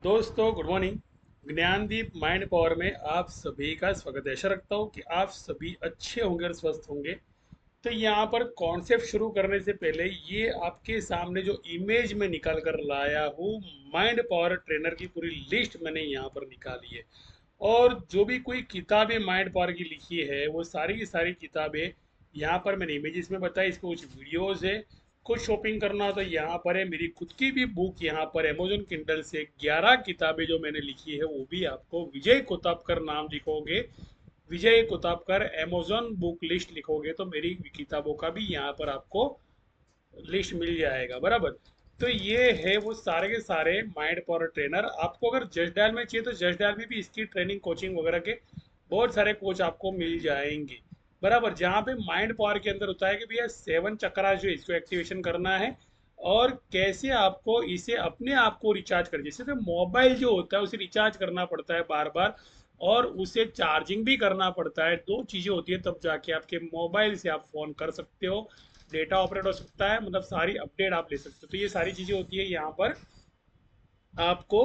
दोस्तों good morning. Gyandeep Mind Power में आप सभी का स्वागत है। आशा रखता हूँ कि आप सभी अच्छे होंगे और स्वस्थ होंगे। तो यहाँ पर कॉन्सेप्ट शुरू करने से पहले ये आपके सामने जो इमेज में निकाल कर लाया हूँ, माइंड पावर ट्रेनर की पूरी लिस्ट मैंने यहाँ पर निकाली है। और जो भी कोई किताबें माइंड पावर की लिखी है वो सारी की सारी किताबें यहाँ पर मैंने इमेजेस में बताई। इसके कुछ वीडियोस है। कुछ शॉपिंग करना हो तो यहाँ पर है। मेरी खुद की भी बुक यहाँ पर अमेजोन किंडल से 11 किताबें जो मैंने लिखी है वो भी आपको विजय कोतापकर नाम लिखोगे, विजय कोतापकर अमेजोन बुक लिस्ट लिखोगे तो मेरी किताबों का भी यहाँ पर आपको लिस्ट मिल जाएगा बराबर। तो ये है वो सारे के सारे माइंड पावर ट्रेनर। आपको अगर जस्ट डायल में चाहिए तो जस्ट डायल में भी इसकी ट्रेनिंग कोचिंग वगैरह के बहुत सारे कोच आपको मिल जाएंगे बराबर। जहाँ पे माइंड पावर के अंदर होता है कि भैया 7 चक्रा जो है इसको एक्टिवेशन करना है और कैसे आपको इसे अपने आप को रिचार्ज कर, जैसे तो मोबाइल जो होता है उसे रिचार्ज करना पड़ता है बार बार और उसे चार्जिंग भी करना पड़ता है। दो चीज़ें होती है तब जाके आपके मोबाइल से आप फ़ोन कर सकते हो, डेटा ऑपरेट हो सकता है, मतलब सारी अपडेट आप ले सकते हो। तो ये सारी चीज़ें होती है यहाँ पर आपको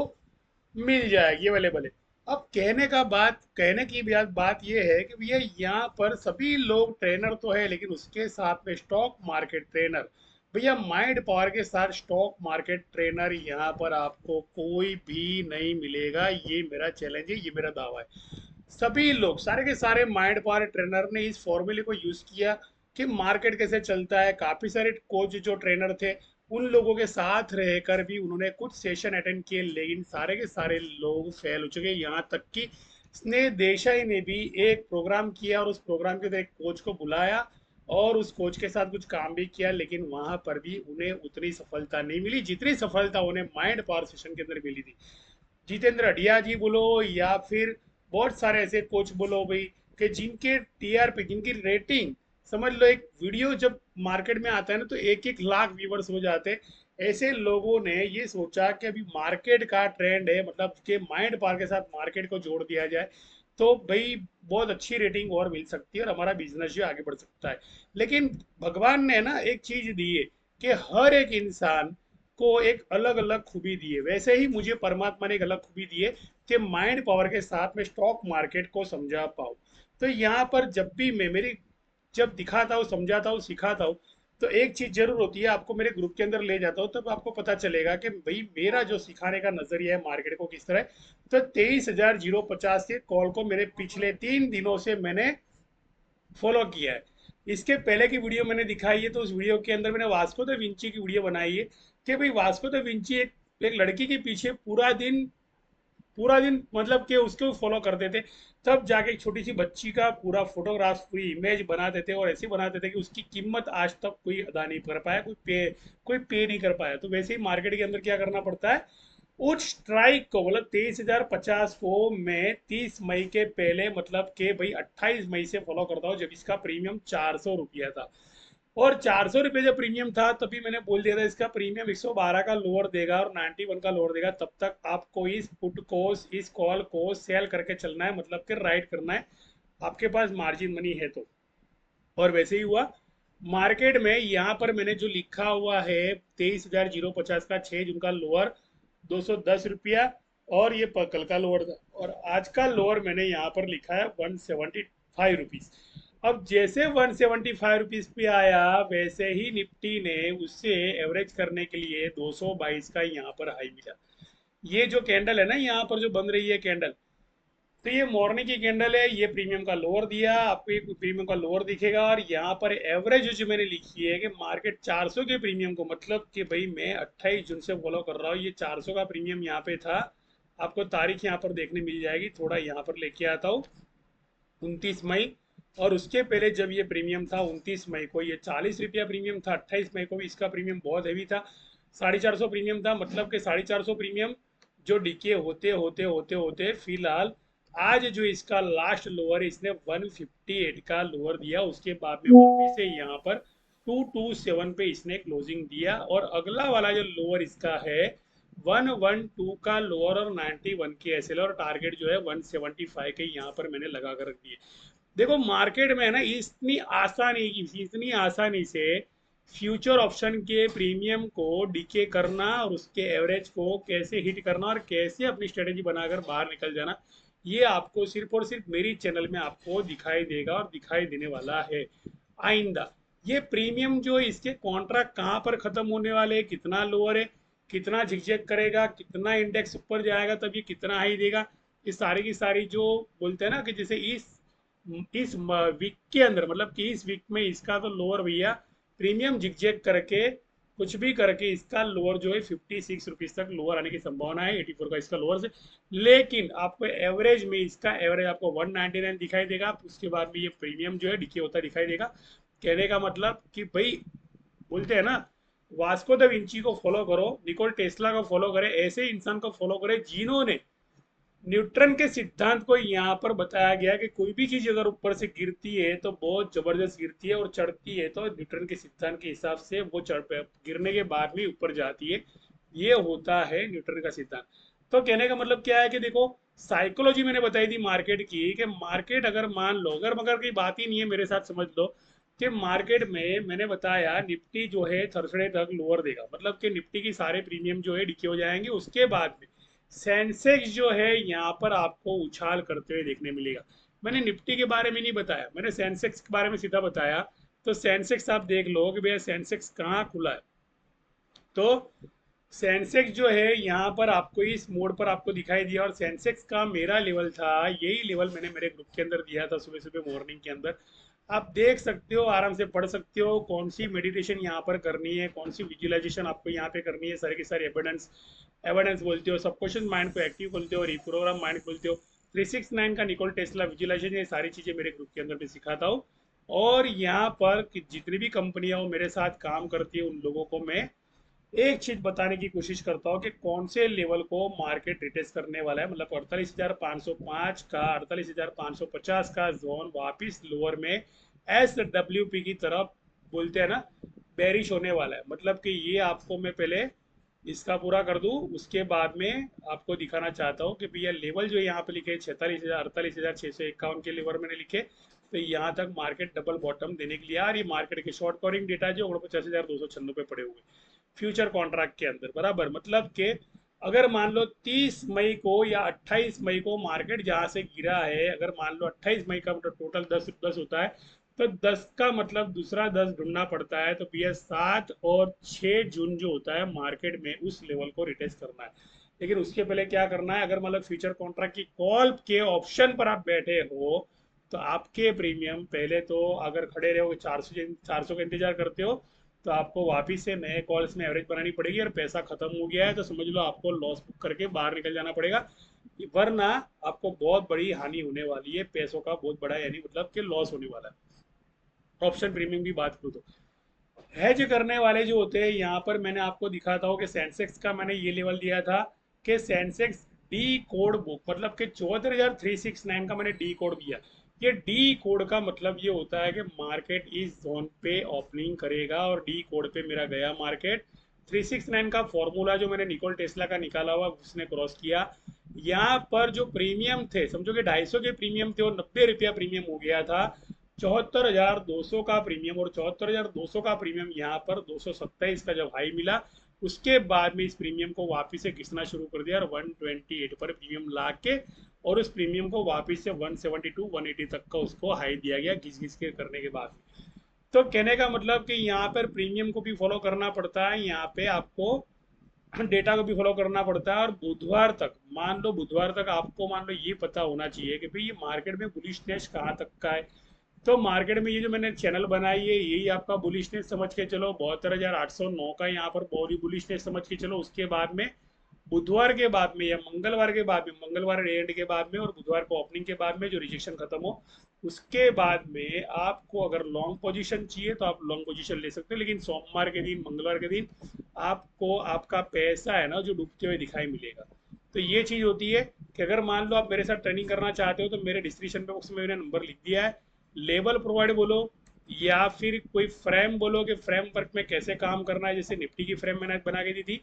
मिल जाएगी अवेलेबल है। अब कहने की बात ये है कि भैया यहाँ पर सभी लोग ट्रेनर तो है लेकिन उसके साथ में स्टॉक मार्केट ट्रेनर, भैया माइंड पावर के साथ स्टॉक मार्केट ट्रेनर यहाँ पर आपको कोई भी नहीं मिलेगा। ये मेरा चैलेंज है, ये मेरा दावा है। सभी लोग सारे के सारे माइंड पावर ट्रेनर ने इस फॉर्मूले को यूज किया कि मार्केट कैसे चलता है। काफी सारे कोच जो ट्रेनर थे उन लोगों के साथ रहकर भी उन्होंने कुछ सेशन अटेंड किए लेकिन सारे के सारे लोग फेल हो चुके। यहाँ तक कि स्नेह देसाई ने भी एक प्रोग्राम किया और उस प्रोग्राम के अंदर एक कोच को बुलाया और उस कोच के साथ कुछ काम भी किया लेकिन वहां पर भी उन्हें उतनी सफलता नहीं मिली जितनी सफलता उन्हें माइंड पावर सेशन के अंदर मिली थी। जितेंद्र अढ़िया जी बोलो या फिर बहुत सारे ऐसे कोच बोलो भाई कि जिनके टीआरपी, जिनकी रेटिंग, समझ लो एक वीडियो जब मार्केट में आता है ना तो 1-1 लाख व्यूवर्स हो जाते हैं। ऐसे लोगों ने ये सोचा कि अभी मार्केट का ट्रेंड है, मतलब कि माइंड पावर के साथ मार्केट को जोड़ दिया जाए तो भाई बहुत अच्छी रेटिंग और मिल सकती है और हमारा बिजनेस जो आगे बढ़ सकता है। लेकिन भगवान ने ना एक चीज दी है कि हर एक इंसान को एक अलग अलग खूबी दी है, वैसे ही मुझे परमात्मा ने एक अलग खूबी दी है कि माइंड पावर के साथ में स्टॉक मार्केट को समझा पाऊँ। तो यहाँ पर जब भी मैं मेरी जब दिखाता हूँ, समझाता हूँ, सिखाता हूँ तो एक चीज जरूर होती है, आपको मेरे ग्रुप के अंदर ले जाता हूँ तब आपको पता चलेगा कि भाई मेरा जो सिखाने का नजरिया है मार्केट को किस तरह है। तो 23,050 के कॉल को मेरे पिछले 3 दिनों से मैंने फॉलो किया है। इसके पहले की वीडियो मैंने दिखाई है तो उस वीडियो के अंदर मैंने वास्को द विंची की वीडियो बनाई है कि भाई वास्को द विंची एक लड़की के पीछे पूरा दिन मतलब कि उसको फॉलो करते थे। तब जाके एक छोटी सी बच्ची का पूरा फोटोग्राफ, पूरी इमेज बनाते थे और ऐसे बनाते थे कि उसकी कीमत आज तक कोई अदा नहीं कर पाया, कोई पे नहीं कर पाया। तो वैसे ही मार्केट के अंदर क्या करना पड़ता है, उस स्ट्राइक को मतलब 23,050 को मैं 30 मई के पहले, मतलब कि भाई 28 मई से फॉलो करता हूँ जब इसका प्रीमियम 400 रुपया था। और 400 रुपये जब प्रीमियम था तभी मैंने बोल दिया था इसका प्रीमियम 112 का लोअर देगा और 91 का लोअर देगा। तब तक आपको इस पुट को, इस कॉल को सेल करके चलना है, मतलब कि राइट करना है, आपके पास मार्जिन मनी है तो। और वैसे ही हुआ मार्केट में। यहाँ पर मैंने जो लिखा हुआ है 23,050 का 6 जून का लोअर 210 रुपया और ये कल का लोअर था और आज का लोअर मैंने यहाँ पर लिखा है 175 रुपीज। अब जैसे 175 रुपीज पे आया वैसे ही निफ्टी ने उससे एवरेज करने के लिए 222 का यहाँ पर हाई मिला। ये जो कैंडल है ना यहाँ पर जो बन रही है कैंडल, तो ये मॉर्निंग की कैंडल है, ये प्रीमियम का लोअर दिया आपको, एक प्रीमियम का लोअर दिखेगा और यहाँ पर एवरेज जो मैंने लिखी है कि मार्केट 400 के प्रीमियम को, मतलब कि भाई मैं 28 जून से फॉलो कर रहा हूँ, ये 400 का प्रीमियम यहाँ पे था। आपको तारीख यहाँ पर देखने मिल जाएगी, थोड़ा यहाँ पर लेके आता हूँ, 29 मई। और उसके पहले जब ये प्रीमियम था 29 मई को ये 40 रुपया प्रीमियम था। 28 मई को भी इसका प्रीमियम बहुत हैवी था, 450 प्रीमियम था, मतलब कि 450 प्रीमियम जो डीके होते होते होते होते फिलहाल आज जो इसका लास्ट लोअर इसने 158 का लोअर दिया, उसके बाद में वापस से यहाँ पर 227 पे इसने क्लोजिंग दिया और अगला वाला जो लोअर इसका है 112 का लोअर और 91 की एसएल और टारगेट जो है 175 के यहाँ पर मैंने लगा कर रख दिए। देखो मार्केट में है ना इतनी आसानी से फ्यूचर ऑप्शन के प्रीमियम को डीके करना और उसके एवरेज को कैसे हिट करना और कैसे अपनी स्ट्रेटेजी बनाकर बाहर निकल जाना, ये आपको सिर्फ और सिर्फ मेरी चैनल में आपको दिखाई देगा और दिखाई देने वाला है आइंदा। ये प्रीमियम जो है, इसके कॉन्ट्रैक्ट कहाँ पर खत्म होने वाले हैं, कितना लोअर है, कितना झिकझक करेगा, कितना इंडेक्स ऊपर जाएगा तब ये कितना हाई देगा, ये सारी की सारी जो बोलते हैं ना कि जैसे इस वीक के अंदर, मतलब कि इस वीक में इसका तो लोअर भैया प्रीमियम झिकझक करके कुछ भी करके इसका लोअर जो है 56 रुपीज तक लोअर आने की संभावना है, 84 का इसका लोअर से। लेकिन आपको एवरेज में इसका एवरेज आपको 199 दिखाई देगा, उसके बाद में ये प्रीमियम जो है डिके होता दिखाई देगा। कहने का मतलब कि भाई बोलते हैं ना, वास्को द विंची को फॉलो करो, निकोल टेस्ला को फॉलो करे, ऐसे इंसान को फॉलो करे जिन्होंने न्यूटन के सिद्धांत को यहाँ पर बताया गया कि कोई भी चीज अगर ऊपर से गिरती है तो बहुत जबरदस्त गिरती है और चढ़ती है तो न्यूटन के सिद्धांत के हिसाब से वो गिरने के बाद भी ऊपर जाती है। ये होता है न्यूटन का सिद्धांत। तो कहने का मतलब क्या है कि देखो, साइकोलॉजी मैंने बताई थी मार्केट की, कि मार्केट अगर मान लो, अगर मगर की बात ही नहीं है, मेरे साथ समझ लो कि मार्केट में मैंने बताया निफ्टी जो है थर्सडे तक लोअर देगा, मतलब कि निफ्टी की सारे प्रीमियम जो है डिके हो जाएंगे। उसके बाद में सेंसेक्स जो है यहाँ पर आपको उछाल करते हुए देखने मिलेगा। मैंने निफ्टी के बारे में नहीं बताया, मैंने सेंसेक्स के बारे में सीधा बताया। तो सेंसेक्स आप देख लो कि भैया सेंसेक्स कहाँ खुला है। तो सेंसेक्स जो है यहाँ पर आपको इस मोड पर आपको दिखाई दिया, और सेंसेक्स का मेरा लेवल था, यही लेवल मैंने मेरे ग्रुप के अंदर दिया था सुबह सुबह मॉर्निंग के अंदर। आप देख सकते हो, आराम से पढ़ सकते हो कौन सी मेडिटेशन यहाँ पर करनी है, कौन सी विजुअलाइजेशन आपको यहाँ पे करनी है, सारी की सारी एविडेंस एविडेंस बोलते हो, सबकॉन्शियस माइंड को एक्टिव बोलते हो, रिप्रोग्राम माइंड बोलते हो, 369 का निकोल टेस्ला विजुअलाइजेशन, ये सारी चीज़ें मेरे ग्रुप के अंदर मैं सिखाता हूँ। और यहाँ पर जितनी भी कंपनियां मेरे साथ काम करती है उन लोगों को मैं एक चीज बताने की कोशिश करता हूँ कि कौन से लेवल को मार्केट रिटेस्ट करने वाला है, मतलब 48,505 का, 48,550 का जोन वापिस लोअर में SWP की तरफ बोलते हैं ना बेरिश होने वाला है। मतलब कि ये आपको मैं पहले इसका पूरा कर दूं, उसके बाद में आपको दिखाना चाहता हूँ कि भैया लेवल जो यहाँ पे लिखे 46,000 48,651 के लेवल मैंने लिखे, तो यहाँ तक मार्केट डबल बॉटम देने के लिए यार, ये मार्केट के शॉर्ट कवरिंग डेटा जो 49,296 पड़े हुए फ्यूचर कॉन्ट्रैक्ट के अंदर बराबर। मतलब कि अगर मान लो 30 मई को या 28 मई को मार्केट जहां से गिरा है, अगर मान लो 28 मई का मतलब टोटल 10 होता है, तो 10 का मतलब दूसरा 10 ढूंढना पड़ता है। तो भैया 7 और 6 जून जो होता है मार्केट में उस लेवल को रिटेस्ट करना है। लेकिन उसके पहले क्या करना है, अगर मतलब फ्यूचर कॉन्ट्रैक्ट की कॉल के ऑप्शन पर आप बैठे हो तो आपके प्रीमियम पहले तो अगर खड़े रहोगे 400 का इंतजार करते हो, तो आपको वापिस से नए कॉल्स में एवरेज बनानी पड़ेगी, और पैसा खत्म हो गया है तो समझ लो आपको लॉस बुक करके बाहर निकल जाना पड़ेगा, वरना आपको बहुत बड़ी हानि होने वाली है, पैसों का बहुत बड़ा यानी मतलब कि लॉस होने वाला है। ऑप्शन प्रीमियम की बात करूँ तो हेज करने वाले जो होते हैं, यहाँ पर मैंने आपको दिखाता हूँ कि सेंसेक्स का मैंने ये लेवल दिया था कि सेंसेक्स डी कोड बुक, मतलब कि 74,369 का मैंने डी कोड दिया। ये डी कोड का मतलब ये होता है कि मार्केट इस जोन पे ओपनिंग करेगा, और डी कोड पे मेरा गया मार्केट। 369 का फॉर्मूला जो मैंने निकोल टेस्ला का निकाला हुआ उसने क्रॉस किया। यहाँ पर जो प्रीमियम थे, समझो कि 250 के प्रीमियम थे और 90 रुपया प्रीमियम हो गया था। 74,200 का प्रीमियम, और 74,200 का प्रीमियम यहाँ पर 227 का जब हाई मिला, उसके बाद में इस प्रीमियम को वापस से घिसना शुरू कर दिया और 128 पर प्रीमियम ला के, और उस प्रीमियम को वापस से 172 180 तक का उसको हाई दिया गया घिस घिस के करने के बाद। तो कहने का मतलब कि यहाँ पर प्रीमियम को भी फॉलो करना पड़ता है, यहाँ पे आपको डेटा को भी फॉलो करना पड़ता है। और बुधवार तक, मान लो बुधवार तक आपको मान लो ये पता होना चाहिए कि भाई ये मार्केट में बुलिशनेस कहाँ तक का है। तो मार्केट में ये जो मैंने चैनल बनाई है यही आपका बुलिशनेस समझ के चलो, 72,809 का यहाँ पर बहुत ही बुलिशनेस समझ के चलो। उसके बाद में बुधवार के बाद में या मंगलवार के बाद में, मंगलवार एंड के बाद में और बुधवार को ओपनिंग के बाद में जो रिजेक्शन खत्म हो, उसके बाद में आपको अगर लॉन्ग पोजीशन चाहिए तो आप लॉन्ग पोजीशन ले सकते हो। लेकिन सोमवार के दिन मंगलवार के दिन आपको आपका पैसा है ना जो डूबते हुए दिखाई मिलेगा। तो ये चीज़ होती है कि अगर मान लो आप मेरे साथ ट्रेनिंग करना चाहते हो तो मेरे डिस्क्रिप्शन बॉक्स में मैंने नंबर लिख दिया है। लेवल प्रोवाइड बोलो या फिर कोई फ्रेम बोलो कि फ्रेमवर्क में कैसे काम करना है। जैसे निफ्टी की फ्रेम मैंने आज बना के दी थी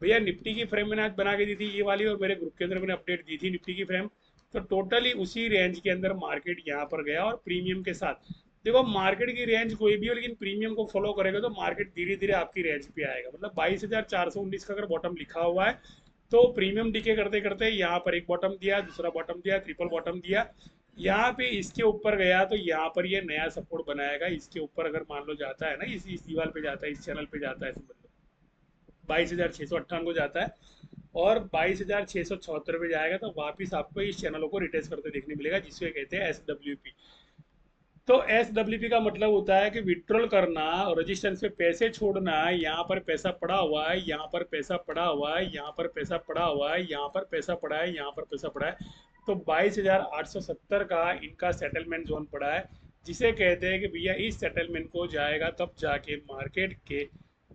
भैया, निफ्टी की फ्रेम मैंने आज बना के दी थी ये वाली, और मेरे ग्रुप के अंदर मैंने अपडेट दी थी निफ्टी की फ्रेम। तो टोटली उसी रेंज के अंदर मार्केट यहाँ पर गया और प्रीमियम के साथ। देखो मार्केट की रेंज कोई भी हो, लेकिन प्रीमियम को फॉलो करेगा तो मार्केट धीरे धीरे आपकी रेंज पे आएगा। मतलब 22,419 का अगर बॉटम लिखा हुआ है तो प्रीमियम डीके करते करते यहाँ पर एक बॉटम दिया, दूसरा बॉटम दिया, ट्रिपल बॉटम दिया, यहाँ पे इसके ऊपर गया तो यहाँ पर ये नया सपोर्ट बनाएगा। इसके ऊपर अगर मान लो जाता है ना, इस दीवार पे जाता है, इस चैनल पे जाता है, समझ लो 22,658 को जाता है और 22,674 पे जाएगा तो वापिस आपको इस चैनलों को रिटेस्ट करते देखने मिलेगा, जिसको कहते हैं SWP। तो SWP का मतलब होता है कि विड्रॉल करना और रेजिस्टेंस पे पैसे छोड़ना। यहाँ पर पैसा पड़ा हुआ है, यहाँ पर पैसा पड़ा हुआ है, यहाँ पर पैसा पड़ा हुआ है, यहाँ पर पैसा पड़ा है, यहाँ पर पैसा पड़ा है। तो 22,870 का इनका सेटलमेंट जोन पड़ा है, जिसे कहते हैं कि भैया इस सेटलमेंट को जाएगा तब जाके मार्केट के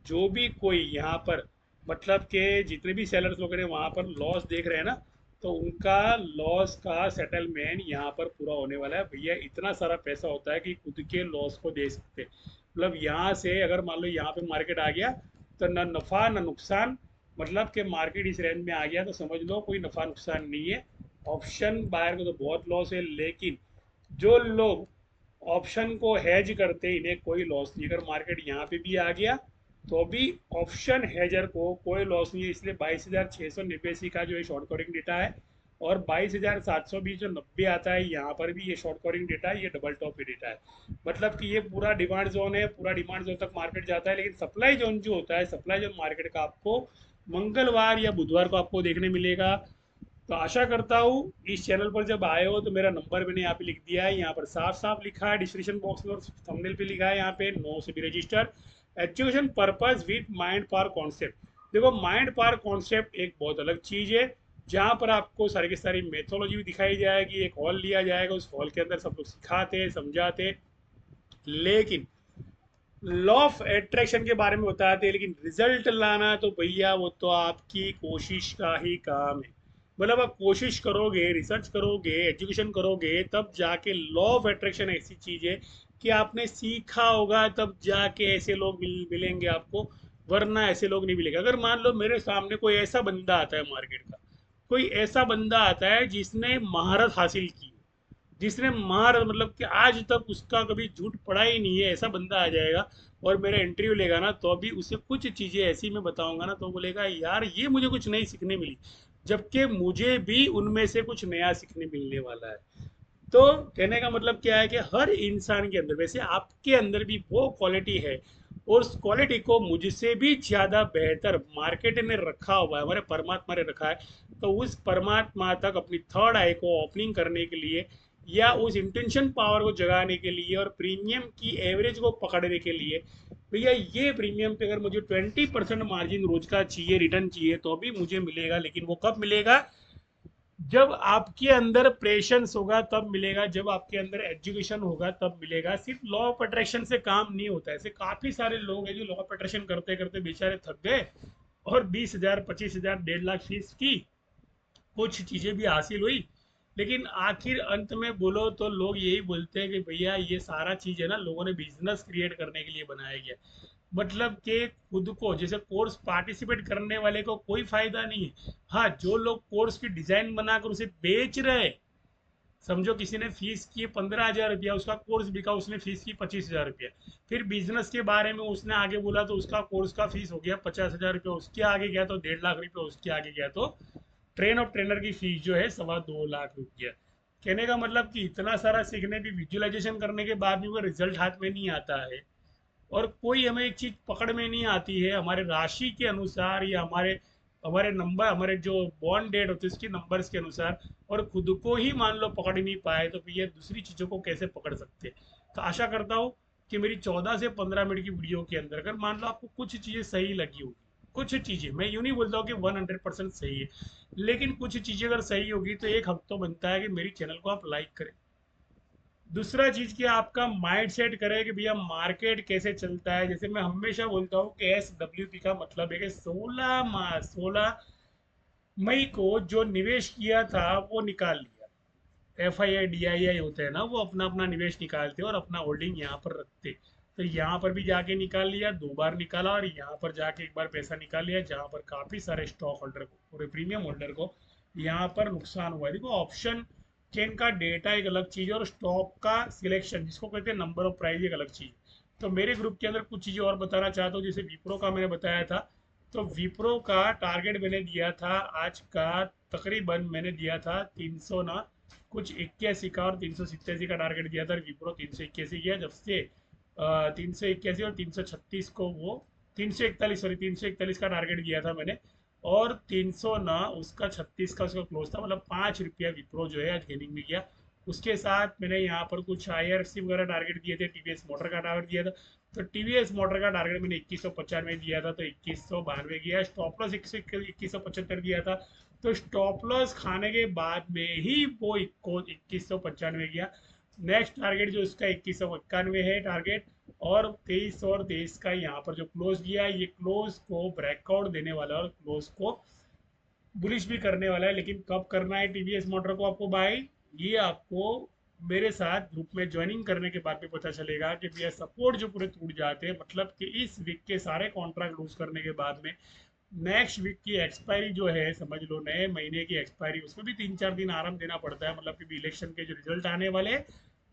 जो भी कोई यहाँ पर, मतलब के जितने भी सेलर्स लोग हैं वहाँ पर लॉस देख रहे हैं ना, तो उनका लॉस का सेटलमेंट यहाँ पर पूरा होने वाला है। भैया इतना सारा पैसा होता है कि खुद के लॉस को दे सकते, मतलब यहाँ से अगर मान लो यहाँ पे मार्केट आ गया तो ना नफ़ा ना नुकसान, मतलब कि मार्केट इस रेंज में आ गया तो समझ लो कोई नफ़ा नुकसान नहीं है। ऑप्शन बायर को तो बहुत लॉस है, लेकिन जो लोग ऑप्शन को हेज करते इन्हें कोई लॉस नहीं। अगर मार्केट यहाँ पे भी आ गया तो भी ऑप्शन हेजर को कोई लॉस नहीं है। इसलिए 22,689 का जो है शॉर्ट कवरिंग डेटा है, और 22,720 जो 90 आता है यहाँ पर भी ये शॉर्ट कवरिंग डेटा है, ये डबल टॉप पे डेटा है। मतलब कि ये पूरा डिमांड जोन है, पूरा डिमांड जोन तक मार्केट जाता है। लेकिन सप्लाई जोन जो होता है, सप्लाई जोन मार्केट का आपको मंगलवार या बुधवार को आपको देखने मिलेगा। तो आशा करता हूँ इस चैनल पर जब आए हो तो मेरा नंबर मैंने यहाँ पे लिख दिया है, यहाँ पर साफ साफ लिखा है डिस्क्रिप्शन बॉक्स में और थंबनेल पे लिखा है यहाँ पे नो से भी register education purpose with mind power concept. देखो माइंड पावर कॉन्सेप्ट एक बहुत अलग चीज़ है, जहाँ पर आपको सारी की सारी मेथोलॉजी भी दिखाई जाएगी। एक हॉल लिया जाएगा, उस हॉल के अंदर सब लोग सिखाते हैं, समझाते हैं, लेकिन लॉ ऑफ एट्रैक्शन के बारे में बताते हैं। लेकिन रिजल्ट लाना तो भैया वो तो आपकी कोशिश का ही काम है। मतलब आप कोशिश करोगे, रिसर्च करोगे, एजुकेशन करोगे, तब जाके लॉ ऑफ एट्रैक्शन ऐसी चीज़ है कि आपने सीखा होगा तब जाके ऐसे लोग मिलेंगे आपको, वरना ऐसे लोग नहीं मिलेंगे। अगर मान लो मेरे सामने कोई ऐसा बंदा आता है मार्केट का, कोई ऐसा बंदा आता है जिसने महारत हासिल की, जिसने मार मतलब कि आज तक उसका कभी झूठ पड़ा ही नहीं है, ऐसा बंदा आ जाएगा और मेरा इंटरव्यू लेगा ना, तो अभी उसे कुछ चीज़ें ऐसी मैं बताऊंगा ना तो बोलेगा यार ये मुझे कुछ नई सीखने मिली, जबकि मुझे भी उनमें से कुछ नया सीखने मिलने वाला है। तो कहने का मतलब क्या है कि हर इंसान के अंदर, वैसे आपके अंदर भी वो क्वालिटी है, और उस क्वालिटी को मुझसे भी ज़्यादा बेहतर मार्केट ने रखा हुआ है, हमारे परमात्मा ने रखा है। तो उस परमात्मा तक अपनी थर्ड आई को ओपनिंग करने के लिए, या उस इंटेंशन पावर को जगाने के लिए और प्रीमियम की एवरेज को पकड़ने के लिए, भैया ये प्रीमियम पे अगर मुझे 20% मार्जिन रोज का चाहिए, रिटर्न चाहिए, तो भी मुझे मिलेगा। लेकिन वो कब मिलेगा? जब आपके अंदर प्रेशंस होगा तब मिलेगा, जब आपके अंदर एजुकेशन होगा तब मिलेगा। सिर्फ लॉ ऑफ अट्रैक्शन से काम नहीं होता है। ऐसे काफी सारे लोग हैं जो लॉ ऑफ अट्रैक्शन करते करते बेचारे थक गए और 20,000, 25,000, 1.5 लाख फीस की, कुछ चीजें भी हासिल हुई, लेकिन आखिर अंत में बोलो तो लोग यही बोलते हैं कि भैया ये सारा चीज है ना लोगों ने बिजनेस क्रिएट करने के लिए बनाया गया। मतलब कि खुद को, जैसे कोर्स पार्टिसिपेट करने वाले को कोई फायदा नहीं है। हाँ, जो लोग कोर्स की डिजाइन बनाकर उसे बेच रहे, समझो किसी ने फीस की 15,000 रुपया, उसका कोर्स बिका, उसने फीस की 25,000 रुपया, फिर बिजनेस के बारे में उसने आगे बोला तो उसका कोर्स का फीस हो गया 50,000 रुपया, उसके आगे गया तो 1.5 लाख रुपया, उसके आगे गया तो ट्रेन और ट्रेनर की फीस जो है 2.25 लाख रुपया। कहने का मतलब कि इतना सारा सीखने भी, विजुअलाइजेशन करने के बाद भी वो रिजल्ट हाथ में नहीं आता है, और कोई हमें एक चीज पकड़ में नहीं आती है हमारे राशि के अनुसार, या हमारे हमारे नंबर, हमारे जो बॉन्ड डेट होती है उसके नंबर्स के अनुसार, और खुद को ही मान लो पकड़ नहीं पाए तो फिर ये दूसरी चीज़ों को कैसे पकड़ सकते हैं। तो आशा करता हूँ कि मेरी 14 से 15 मिनट की वीडियो के अंदर अगर मान लो आपको कुछ चीज़ें सही लगी होगी, कुछ चीज़ें, मैं यूँ नहीं बोलता हूँ कि 100% सही है, लेकिन कुछ चीज़ें अगर सही होगी तो एक हक तो बनता है कि मेरी चैनल को आप लाइक करें। दूसरा चीज कि आपका माइंड सेट करे कि भैया मार्केट कैसे चलता है। जैसे मैं हमेशा बोलता हूँ कि SWP का मतलब है कि 16 मई को जो निवेश किया था वो निकाल लिया। FII DII होते हैं ना, वो अपना अपना निवेश निकालते और अपना होल्डिंग यहाँ पर रखते। तो यहाँ पर भी जाके निकाल लिया, 2 बार निकाला, और यहाँ पर जाके एक बार पैसा निकाल लिया, जहाँ पर काफी सारे स्टॉक होल्डर को, पूरे प्रीमियम होल्डर को यहाँ पर नुकसान हुआ है। देखो ऑप्शन चेन का डेटा एक अलग चीज़ है और स्टॉक का सिलेक्शन जिसको कहते हैं नंबर ऑफ प्राइस एक अलग चीज़। तो मेरे ग्रुप के अंदर कुछ चीज़ें और बताना चाहता हूँ, जैसे विप्रो का मैंने बताया था। तो विप्रो का टारगेट मैंने दिया था आज का, तकरीबन मैंने दिया था 300 ना कुछ 81 का और 387 का टारगेट दिया था। विप्रो 381 किया, जब से 381 और 336 को वो 341, सॉरी 341 का टारगेट दिया था मैंने। और 300 ना उसका 36 का उसका क्लोज था, मतलब 5 रुपया विप्रो जो है आज गेनिंग में गया। उसके साथ मैंने यहाँ पर कुछ IRFC वगैरह टारगेट दिए थे, टीवीएस मोटर का टारगेट दिया था। तो टीवीएस मोटर का टारगेट मैंने 2195 दिया था, तो 2192 गया। स्टॉप लॉस 2175 दिया था, तो स्टॉप लॉस खाने के बाद में ही वो 2195 गया। नेक्स्ट टारगेट जो इसका 2191 है टारगेट, और 23 और 23 का यहाँ पर जो क्लोज दिया, ये क्लोज को ब्रेकआउट देने वाला है और क्लोज को बुलिश भी करने वाला है। लेकिन कब करना है टीवीएस मोटर को आपको बाय, ये आपको मेरे साथ ग्रुप में ज्वाइनिंग करने के बाद भी पता चलेगा कि भैया सपोर्ट जो पूरे टूट जाते हैं, मतलब कि इस वीक के सारे कॉन्ट्रैक्ट लूज करने के बाद में नेक्स्ट वीक की एक्सपायरी जो है, समझ लो नए महीने की एक्सपायरी, उसमें भी 3-4 दिन आराम देना पड़ता है। मतलब कि इलेक्शन के जो रिजल्ट आने वाले हैं,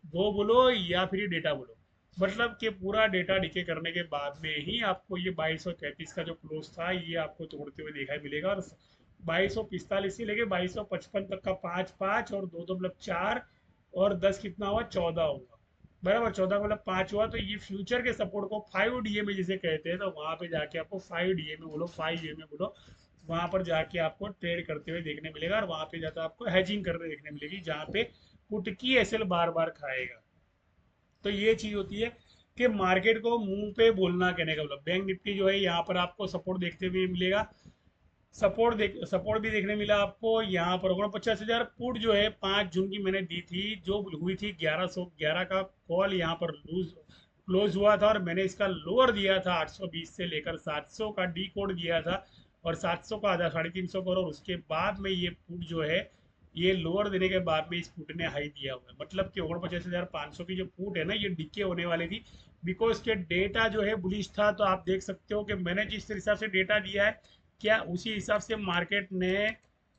वो बोलो या फिर डेटा बोलो, मतलब कि पूरा डेटा डिके करने के बाद में ही आपको ये 2233 का जो क्लोज था ये आपको तोड़ते हुए देखा मिलेगा। और 2245 से लेके 2255 तक का 5-5 और 2-2 मतलब 4 और 10 कितना हुआ, 14 हुआ। बराबर 14 मतलब 5 हुआ। तो ये फ्यूचर के सपोर्ट को 5 DA में जिसे कहते हैं, तो वहां पे जाके आपको 5 DA में बोलो, 5 A में बोलो, वहां पर जाके आपको ट्रेड करते हुए देखने मिलेगा। और वहां पे जाकर आपको हैजिंग करने देखने मिलेगी, जहाँ पे पुट की एसएल बार बार खाएगा। तो ये चीज होती है कि मार्केट को मुंह पे बोलना कहने का मतलब। बैंक निफ्टी जो है यहाँ पर आपको सपोर्ट देखते हुए मिलेगा। सपोर्ट भी देखने मिला आपको यहाँ पर 49,000। पुट जो है 5 जून की मैंने दी थी, जो हुई थी 1111 का कॉल, यहाँ पर लूज क्लोज हुआ था। और मैंने इसका लोअर दिया था 820 से लेकर 700 का डी कोड दिया था, और 700 का आधा 350 का। और उसके बाद में ये पुट जो है, ये लोअर देने के बाद में इस पुट ने हाई दिया हुआ है। मतलब कि 49,500 की जो पुट है ना, ये डिके होने वाली थी, बिकॉज के डेटा जो है बुलिश था। तो आप देख सकते हो कि मैंने जिस हिसाब से डेटा दिया है, क्या उसी हिसाब से मार्केट ने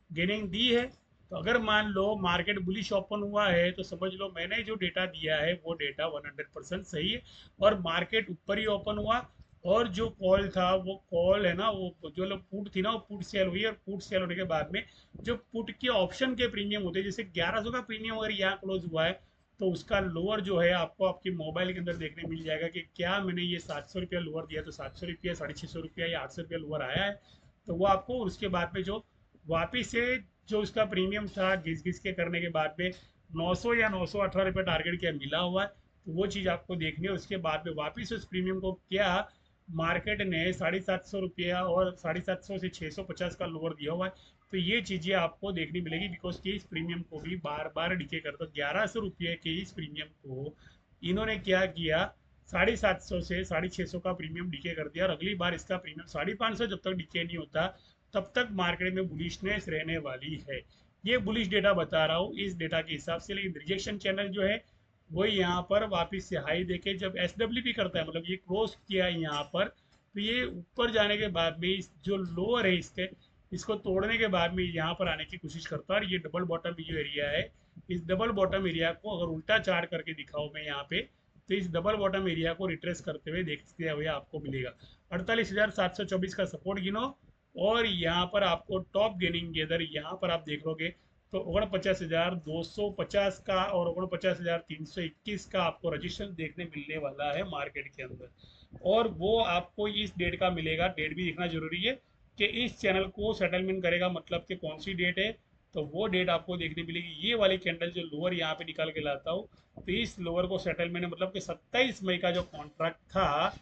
गेनिंग दी है। तो अगर मान लो मार्केट बुलिश ओपन हुआ है, तो समझ लो मैंने जो डेटा दिया है वो डेटा 100% सही है, और मार्केट ऊपर ही ओपन हुआ। और जो कॉल था, वो कॉल है ना, वो जो लोग पुट थी ना, वो पुट सेल हुई। और पुट सेल होने के बाद में जो पुट के ऑप्शन के प्रीमियम होते हैं, जैसे 1100 का प्रीमियम अगर यहाँ क्लोज हुआ है, तो उसका लोअर जो है आपको आपके मोबाइल के अंदर देखने मिल जाएगा कि क्या मैंने ये 700 रुपया लोअर दिया, तो 700 रुपया, 650 रुपया या 800 रुपया लोअर आया है। तो वो आपको उसके बाद में जो वापिस से जो उसका प्रीमियम था घिस घिस के करने के बाद में 900 या 918 रुपये टारगेट क्या मिला हुआ है, तो वो चीज़ आपको देखनी है। उसके बाद में वापिस उस प्रीमियम को क्या मार्केट ने 750 रुपया और 750 से 650 का लोअर दिया हुआ है, तो ये चीज़ें आपको देखनी मिलेगी। बिकॉज कि इस प्रीमियम को भी बार बार डिके करता, 1100 रुपये के इस प्रीमियम को इन्होंने क्या किया, 750 से 650 का प्रीमियम डिके कर दिया। और अगली बार इसका प्रीमियम 550 जब तक डिके नहीं होता, तब तक मार्केट में बुलिशनेस रहने वाली है। ये बुलिश डेटा बता रहा हूँ इस डेटा के हिसाब से। लेकिन रिजेक्शन चैनल जो है, वो यहाँ पर वापस से हाई देके जब SWP करता है, मतलब ये क्लोज किया है यहाँ पर, तो ये ऊपर जाने के बाद में इस जो लोअर है इसके, इसको तोड़ने के बाद में यहाँ पर आने की कोशिश करता है। और ये डबल बॉटम जो एरिया है, इस डबल बॉटम एरिया को अगर उल्टा चार्ट करके दिखाऊं मैं यहाँ पे, तो इस डबल बॉटम एरिया को रिट्रेस करते हुए देखते हुए आपको मिलेगा 48,724 का सपोर्ट गिनो। और यहाँ पर आपको टॉप गेनिंग के अंदर यहाँ पर आप देख लोगे, तो 49,250 का और 49,321 का आपको रजिस्ट्रेशन देखने मिलने वाला है मार्केट के अंदर। और वो आपको इस डेट का मिलेगा, डेट भी देखना जरूरी है कि इस चैनल को सेटलमेंट करेगा, मतलब कि कौन सी डेट है। तो वो डेट आपको देखने मिलेगी। ये वाली कैंडल जो लोअर यहाँ पे निकाल के लाता हूँ, तो इस लोअर को सेटलमेंट मतलब कि 27 मई का जो कॉन्ट्रैक्ट था,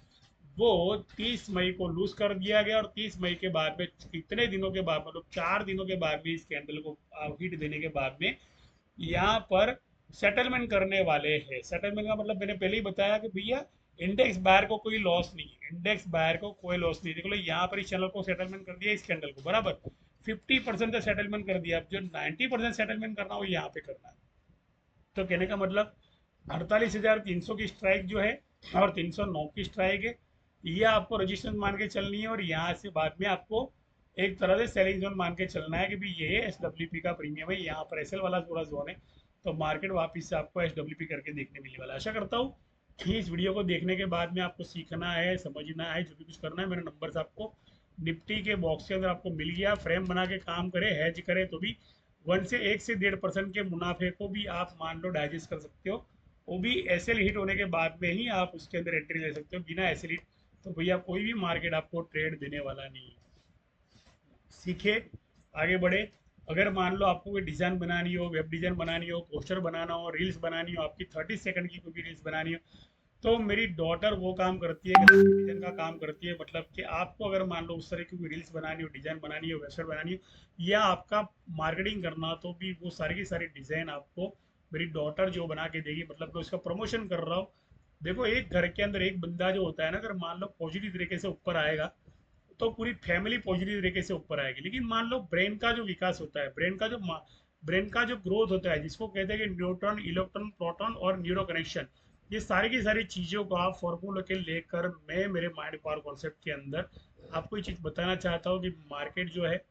वो 30 मई को लूज कर दिया गया। और 30 मई के बाद में कितने दिनों के बाद, मतलब 4 दिनों के बाद में इस कैंडल को हिट देने के बाद में यहाँ पर सेटलमेंट करने वाले हैं। सेटलमेंट का मतलब मैंने पहले ही बताया कि भैया इंडेक्स बायर को कोई लॉस नहीं है, इंडेक्स बायर को कोई लॉस नहीं। देखो यहाँ पर इस चैनल को सेटलमेंट कर दिया, इस कैंडल को बराबर 50% का सेटलमेंट कर दिया। अब जो 90% सेटलमेंट करना हो यहाँ पे करना है। तो कहने का मतलब 48,300 की स्ट्राइक जो है और 309 की स्ट्राइक है, ये आपको रजिस्ट्रेशन मान के चलनी है। और यहाँ से बाद में आपको एक तरह से सेलिंग जोन मान के चलना है कि भाई ये SWP का प्रीमियम है, यहाँ पर SL वाला पूरा जोन है। तो मार्केट वापस से आपको SWP करके देखने मिलने वाला है। आशा करता हूँ कि इस वीडियो को देखने के बाद में आपको सीखना है, समझना है, जो भी कुछ करना है, मेरा नंबर आपको निफ्टी के बॉक्स के अंदर आपको मिल गया। फ्रेम बना के काम करे, हैज करे, तो भी 1 से 1.5% के मुनाफे को भी आप मान लो डाइजेस्ट कर सकते हो। वो भी एसएल हिट होने के बाद में ही आप उसके अंदर एंट्री ले सकते हो। बिना एसएल हिट तो भैया कोई भी मार्केट आपको ट्रेड देने वाला नहीं है। सीखे, आगे बढ़े। अगर मान लो आपको कोई डिज़ाइन बनानी हो, वेब डिज़ाइन बनानी हो, पोस्टर बनाना हो, रील्स बनानी हो, आपकी 30 सेकंड की कोई भी रील्स बनानी हो, तो मेरी डॉटर वो काम करती है, ग्राफिक डिज़ाइन का काम करती है। मतलब कि आपको अगर मान लो उस तरह की कोई रील्स बनानी हो, डिज़ाइन बनानी हो, वेबसाइट बनानी हो, या आपका मार्केटिंग करना हो, तो भी वो सारी की सारी डिज़ाइन आपको मेरी डॉटर जो बना के देगी। मतलब कि उसका प्रमोशन कर रहा हूँ। देखो, एक घर के अंदर एक बंदा जो होता है ना, अगर मान लो पॉजिटिव तरीके से ऊपर आएगा, तो पूरी फैमिली पॉजिटिव तरीके से ऊपर आएगी। लेकिन मान लो ब्रेन का जो विकास होता है, ब्रेन का जो ग्रोथ होता है, जिसको कहते हैं कि न्यूट्रॉन, इलेक्ट्रॉन, प्रोटॉन और न्यूरो कनेक्शन, ये सारी की सारी चीज़ों को आप फॉर्मूला के लेकर मैं मेरे माइंड पावर कॉन्सेप्ट के अंदर आपको ये चीज़ बताना चाहता हूँ कि मार्केट जो है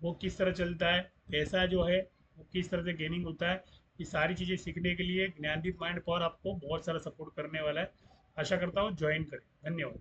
वो किस तरह चलता है, पैसा जो है वो किस तरह से गेनिंग होता है। ये सारी चीज़ें सीखने के लिए ज्ञानदीप माइंड पावर आपको बहुत सारा सपोर्ट करने वाला है। आशा करता हूँ ज्वाइन करें। धन्यवाद।